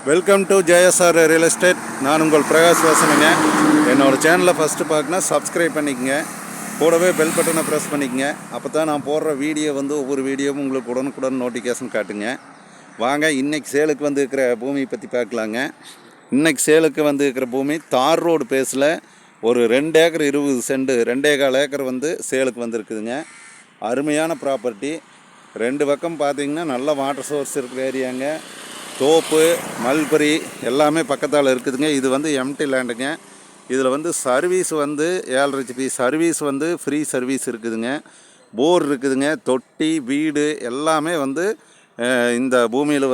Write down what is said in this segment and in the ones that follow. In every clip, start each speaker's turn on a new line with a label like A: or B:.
A: Welcome to JSR real estate. நான் உங்கள் பிரகாஷ் வாசனுங்க. என்னோடய சேனலை ஃபஸ்ட்டு பார்க்கணும், சப்ஸ்கிரைப் பண்ணிக்கங்க. கூடவே பெல் பட்டனை ப்ரெஸ் பண்ணிக்கங்க. அப்போ தான் நான் போடுற வீடியோ ஒவ்வொரு வீடியோவும் உங்களுக்கு உடனுக்குடன் நோட்டிஃபிகேஷன் காட்டுங்க. வாங்க, இன்றைக்கி சேலுக்கு இருக்கிற பூமியை பற்றி பார்க்கலாங்க. இன்றைக்கி சேலுக்கு இருக்கிற பூமி தார் ரோடு பேஸில் ஒரு 2 ஏக்கர் 20 சென்ட் 2.25 ஏக்கர் சேலுக்கு வந்திருக்குதுங்க. அருமையான ப்ராப்பர்ட்டி. 2 பக்கம் பார்த்திங்கன்னா நல்ல வாட்டர் சோர்ஸ் இருக்கிற ஏரியாங்க. தோப்பு மல்பரி எல்லாமே பக்கத்தால் இருக்குதுங்க. இது எம்டி லேண்டுங்க. இதில் service 7.5 HP service free service இருக்குதுங்க. போர் இருக்குதுங்க. தொட்டி வீடு எல்லாமே இந்த பூமியில்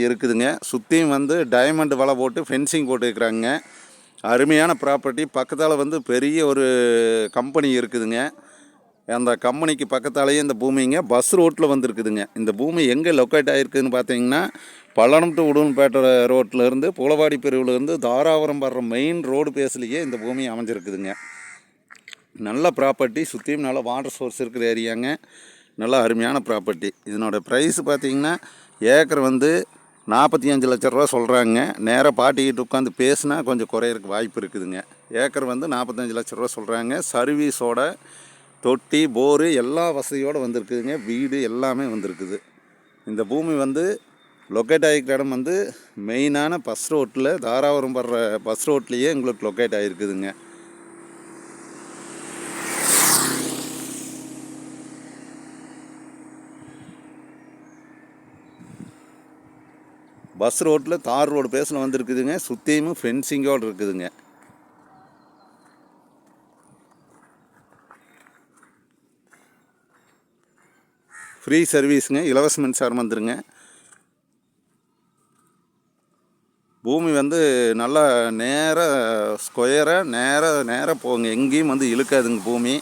A: இருக்குதுங்க. சுற்றியும் டைமண்ட் வலை போட்டு ஃபென்சிங் போட்டு இருக்கிறாங்க. அருமையான ப்ராப்பர்ட்டி. பக்கத்தால் பெரிய ஒரு கம்பெனி இருக்குதுங்க. அந்த கம்பெனிக்கு பக்கத்தாலேயே இந்த பூமிங்க பஸ் ரோட்டில் இருக்குதுங்க. இந்த பூமி எங்கே லொக்கேட் ஆகிருக்குதுன்னு பார்த்தீங்கன்னா, பல்லடம் டு உடுமல்பேட்டை ரோட்டிலேருந்து புலவாடி பிரிவுலேருந்து தாராபுரம் வர்ற மெயின் ரோடு பேஸ்லேயே இந்த பூமி அமைஞ்சிருக்குதுங்க. நல்ல ப்ராப்பர்ட்டி. சுற்றியும் நல்ல வாட்டர் சோர்ஸ் இருக்கிற ஏரியாங்க. நல்ல அருமையான ப்ராப்பர்ட்டி. இதனோட ப்ரைஸ் பார்த்திங்கன்னா ஏக்கர் 45 லட்ச ரூபா சொல்கிறாங்க. நேராக பாட்டிக்கிட்டு உட்காந்து பேசினா கொஞ்சம் குறையிறதுக்கு வாய்ப்பு இருக்குதுங்க. ஏக்கர் 45 லட்ச ரூபா சொல்கிறாங்க. சர்வீஸோட தொட்டி போரு எல்லா வசதியோடு இருக்குதுங்க. வீடு எல்லாமே இருக்குது. இந்த பூமி லொக்கேட் ஆகிருக்கிற இடம் மெயினான பஸ் ரோட்டில் தாராபுரம் வர்ற பஸ் ரோட்லேயே உங்களுக்கு லொக்கேட் ஆகிருக்குதுங்க. பஸ் ரோட்டில் தார் ரோடு பேஸில் இருக்குதுங்க. சுற்றியும் ஃபென்சிங்கோடு இருக்குதுங்க. ஃப்ரீ சர்வீஸுங்க. இலவச மின்சாரம் வந்துருங்க. பூமி நல்லா நேராக ஸ்கொயராக நேராக போங்க. எங்கேயும் இழுக்காதுங்க பூமி.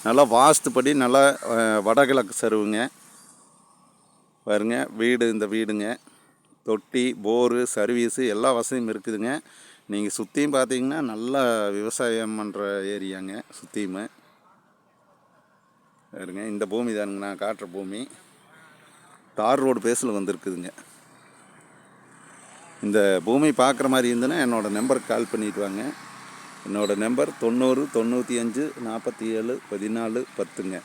A: நல்லா வாஸ்துப்படி நல்லா வடகிழக்கு சருவுங்க. பாருங்க, இந்த வீடுங்க. தொட்டி போரு சர்வீஸு எல்லா வசதியும் இருக்குதுங்க. நீங்கள் சுற்றியும் பார்த்தீங்கன்னா நல்லா விவசாயம் பண்ணுற ஏரியாங்க. சுற்றியுமே பாருங்க, இந்த பூமி தானுங்க நான் காட்டுற பூமி. தார் ரோடு பேஸில் இருக்குதுங்க. இந்த பூமி பார்க்குற மாதிரி இருந்ததுன்னா என்னோடய நம்பருக்கு கால் பண்ணிவிட்டு வாங்க. என்னோடய நம்பர் 90 95 47 14 10ங்க.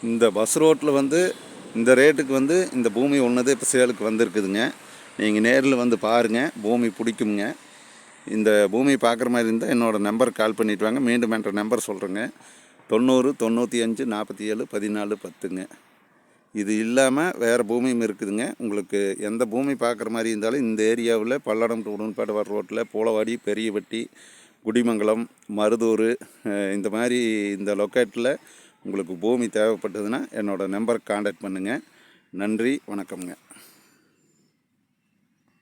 A: இந்த பஸ் ரோட்டில் இந்த ரேட்டுக்கு இந்த பூமி ஒன்றுதே இப்போ சேலுக்கு வந்திருக்குதுங்க. நீங்கள் நேரில் பாருங்கள், பூமி பிடிக்குங்க. இந்த பூமி பார்க்குற மாதிரி இருந்தால் என்னோடய நம்பருக்கு கால் பண்ணிவிட்டு வாங்க. மீண்டும் என்ற நம்பர் சொல்கிறேங்க, 90 95 47 14 10ங்க. இது இல்லாமல் வேறு பூமியும் இருக்குதுங்க. உங்களுக்கு எந்த பூமி பார்க்குற மாதிரி இருந்தாலும் இந்த ஏரியாவில் பல்லடம் டு உடுமல்பேட்டை வர ரோட்டில் போலவாடி பெரியவட்டி குடிமங்கலம் மருதூர் இந்த மாதிரி இந்த லொக்கேட்டில் உங்களுக்கு பூமி தேவைப்பட்டதுன்னா என்னோடய நம்பருக்கு காண்டாக்ட் பண்ணுங்கள். நன்றி, வணக்கம்ங்க.